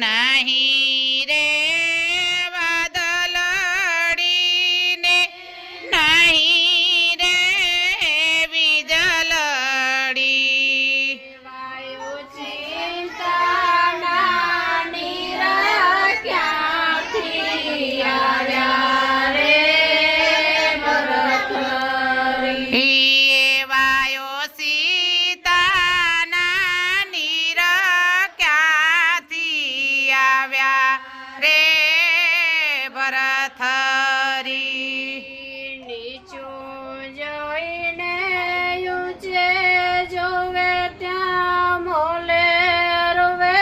નહીં રે વાદળડીને નહીં રે વીજળડી વાયુ ચિંતાના નીર ક્યાંથી આવ્યા રે ભરતરી વાયો સીતાના નીર ક્યાંથી આવ્યા રે ભરથરી નીચું જોઈને ઊંચે જોવે ત્યાં મોલે રોવે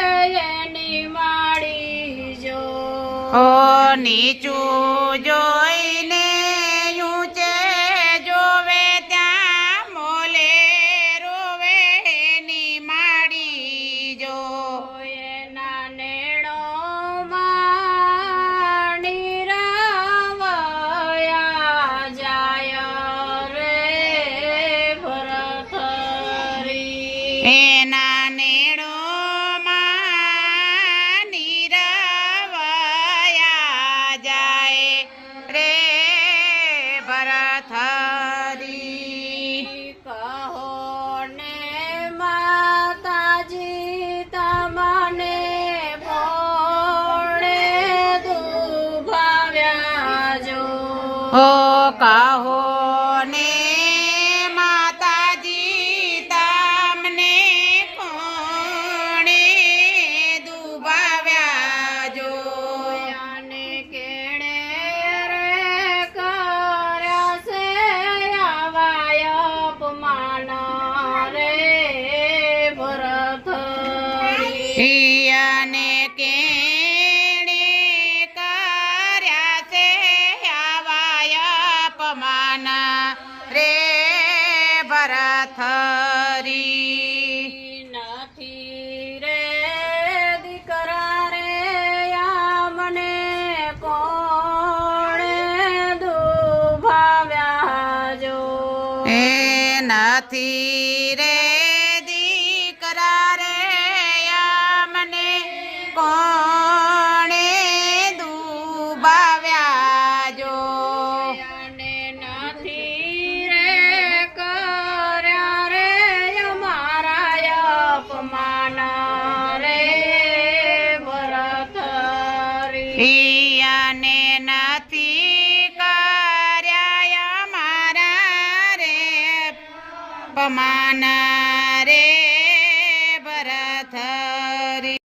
એની માડી જો ઓ નીચું જોઈ